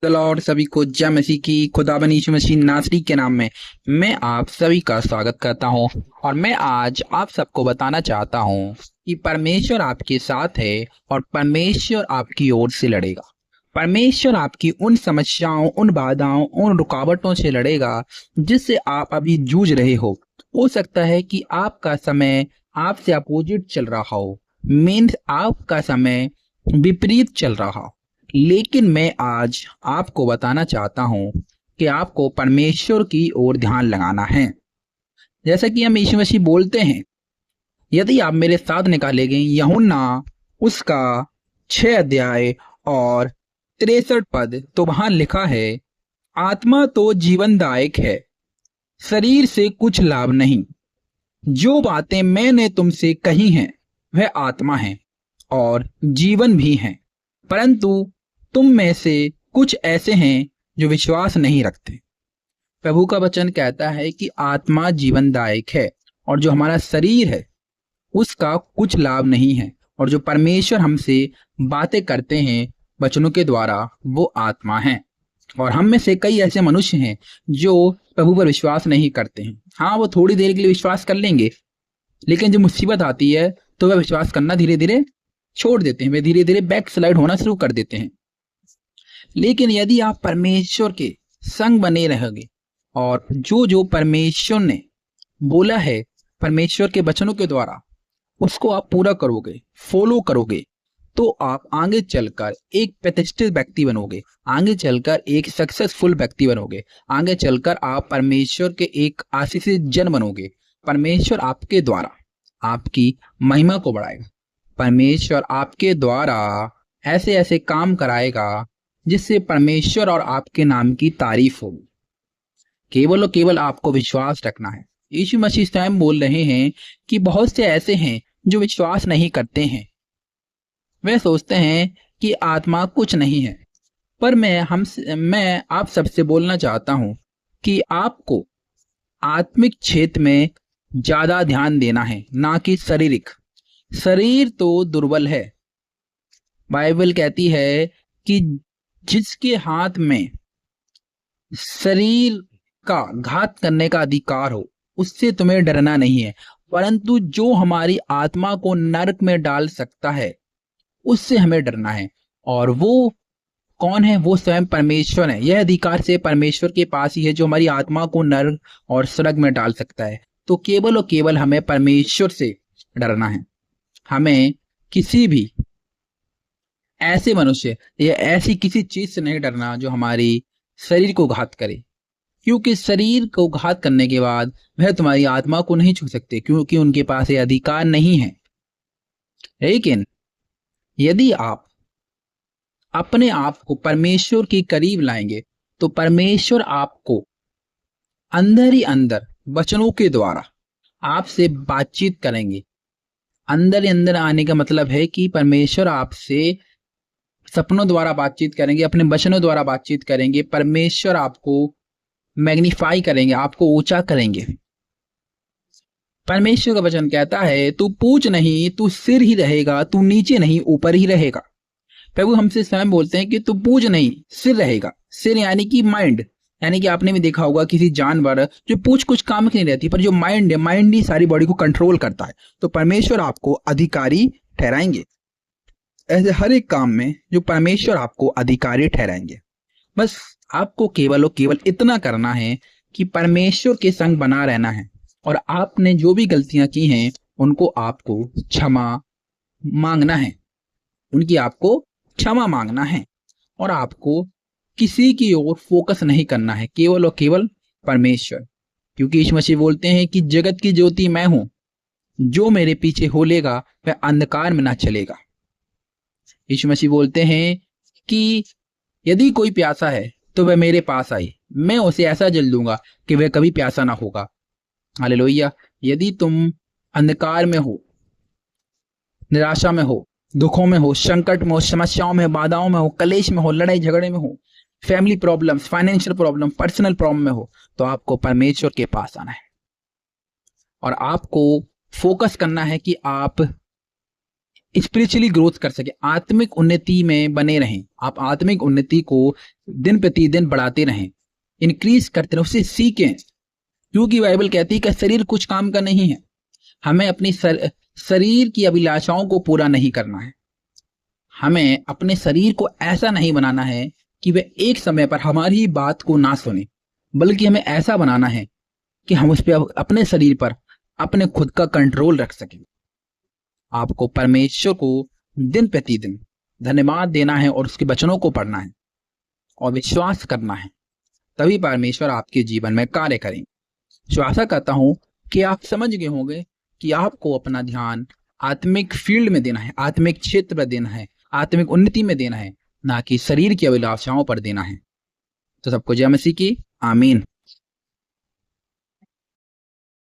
और सभी को जय मसीह की खुदाबंद यीशु मसीह नासरी के नाम में मैं आप सभी का स्वागत करता हूं। और मैं आज आप सबको बताना चाहता हूं कि परमेश्वर आपके साथ है और परमेश्वर आपकी ओर से लड़ेगा। परमेश्वर आपकी उन समस्याओं, उन बाधाओं, उन रुकावटों से लड़ेगा जिससे आप अभी जूझ रहे हो सकता है कि आपका समय आपसे अपोजिट चल रहा हो, मीन्स आपका समय विपरीत चल रहा हो। लेकिन मैं आज आपको बताना चाहता हूं कि आपको परमेश्वर की ओर ध्यान लगाना है। जैसा कि हम यीशु मसीह बोलते हैं, यदि आप मेरे साथ निकालेंगे यूहन्ना उसका 6 अध्याय और 63 पद, तो वहां लिखा है, आत्मा तो जीवनदायक है, शरीर से कुछ लाभ नहीं। जो बातें मैंने तुमसे कही हैं वह आत्मा है और जीवन भी है, परंतु तुम में से कुछ ऐसे हैं जो विश्वास नहीं रखते। प्रभु का वचन कहता है कि आत्मा जीवनदायक है और जो हमारा शरीर है उसका कुछ लाभ नहीं है। और जो परमेश्वर हमसे बातें करते हैं वचनों के द्वारा, वो आत्मा है। और हम में से कई ऐसे मनुष्य हैं जो प्रभु पर विश्वास नहीं करते हैं। हाँ, वो थोड़ी देर के लिए विश्वास कर लेंगे, लेकिन जब मुसीबत आती है तो वह विश्वास करना धीरे धीरे छोड़ देते हैं, वे धीरे धीरे बैक स्लाइड होना शुरू कर देते हैं। लेकिन यदि आप परमेश्वर के संग बने रहोगे और जो जो परमेश्वर ने बोला है परमेश्वर के वचनों के द्वारा, उसको आप पूरा करोगे, फॉलो करोगे, तो आप आगे चलकर एक प्रतिष्ठित व्यक्ति बनोगे, आगे चलकर एक सक्सेसफुल व्यक्ति बनोगे, आगे चलकर आप परमेश्वर के एक आशीषित जन बनोगे। परमेश्वर आपके द्वारा आपकी महिमा को बढ़ाएगा। परमेश्वर आपके द्वारा ऐसे ऐसे काम कराएगा जिससे परमेश्वर और आपके नाम की तारीफ होगी। केवल और केवल आपको विश्वास रखना है। यीशु मसीह स्वयं बोल रहे हैं कि बहुत से ऐसे हैं जो विश्वास नहीं करते हैं, वे सोचते हैं कि आत्मा कुछ नहीं है। पर मैं आप सबसे बोलना चाहता हूं कि आपको आत्मिक क्षेत्र में ज्यादा ध्यान देना है, ना कि शारीरिक। शरीर तो दुर्बल है। बाइबल कहती है कि जिसके हाथ में शरीर का घात करने का अधिकार हो, उससे तुम्हें डरना नहीं है, परंतु जो हमारी आत्मा को नरक में डाल सकता है उससे हमें डरना है। और वो कौन है? वो स्वयं परमेश्वर है। यह अधिकार से परमेश्वर के पास ही है जो हमारी आत्मा को नरक और स्वर्ग में डाल सकता है। तो केवल और केवल हमें परमेश्वर से डरना है। हमें किसी भी ऐसे मनुष्य या ऐसी किसी चीज से नहीं डरना जो हमारी शरीर को घात करे, क्योंकि शरीर को घात करने के बाद वह तुम्हारी आत्मा को नहीं छू सकते, क्योंकि उनके पास ये अधिकार नहीं है। लेकिन यदि आप अपने आप को परमेश्वर के करीब लाएंगे तो परमेश्वर आपको अंदर ही अंदर वचनों के द्वारा आपसे बातचीत करेंगे। अंदर ही अंदर आने का मतलब है कि परमेश्वर आपसे सपनों द्वारा बातचीत करेंगे, अपने वचनों द्वारा बातचीत करेंगे। परमेश्वर आपको मैग्नीफाई करेंगे, आपको ऊंचा करेंगे। परमेश्वर का वचन कहता है, तू पूछ नहीं, तू सिर ही रहेगा, तू नीचे नहीं ऊपर ही रहेगा। प्रभु हमसे स्वयं बोलते हैं कि तू पूछ नहीं, सिर रहेगा। सिर यानी कि माइंड, यानी कि आपने भी देखा होगा किसी जानवर जो पूछ कुछ काम की नहीं रहती, पर जो माइंड है, माइंड ही सारी बॉडी को कंट्रोल करता है। तो परमेश्वर आपको अधिकारी ठहराएंगे ऐसे हर एक काम में, जो परमेश्वर आपको अधिकारी ठहराएंगे। बस आपको केवल और केवल इतना करना है कि परमेश्वर के संग बना रहना है, और आपने जो भी गलतियां की हैं उनको आपको क्षमा मांगना है, उनकी आपको क्षमा मांगना है। और आपको किसी की ओर फोकस नहीं करना है, केवल और केवल परमेश्वर। क्योंकि यीशु मसीह बोलते हैं कि जगत की ज्योति मैं हूं, जो मेरे पीछे हो लेगा वह अंधकार में ना चलेगा। यीशु मसीह बोलते हैं कि यदि कोई प्यासा है तो वह मेरे पास आए, मैं उसे ऐसा जल दूंगा कि वह कभी प्यासा ना होगा। हालेलुया। यदि तुम अंधकार में हो, निराशा में हो, दुखों में हो, संकट में हो, समस्याओं में, बाधाओं में हो, कलेश में हो, लड़ाई झगड़े में हो, family problems, financial problem, personal problem में हो, तो आपको परमेश्वर के पास आना है और आपको फोकस करना है कि आप स्पिरिचुअली ग्रोथ कर सके, आत्मिक उन्नति में बने रहें। आप आत्मिक उन्नति को दिन प्रतिदिन बढ़ाते रहें, इंक्रीज करते रहें, उससे सीखें। क्योंकि बाइबल कहती है कि शरीर कुछ काम का नहीं है। हमें अपनी शरीर की अभिलाषाओं को पूरा नहीं करना है। हमें अपने शरीर को ऐसा नहीं बनाना है कि वे एक समय पर हमारी बात को ना सुने, बल्कि हमें ऐसा बनाना है कि हम उस पर, अपने शरीर पर अपने खुद का कंट्रोल रख सकें। आपको परमेश्वर को दिन प्रतिदिन धन्यवाद देना है और उसके वचनों को पढ़ना है और विश्वास करना है, तभी परमेश्वर आपके जीवन में कार्य करें। जो आशा करता हूं कि आप समझ गए होंगे कि आपको अपना ध्यान आत्मिक फील्ड में देना है, आत्मिक क्षेत्र पर देना है, आत्मिक उन्नति में देना है, ना कि शरीर की अभिलाषाओं पर देना है। तो सबको जय मसीह की आमीन।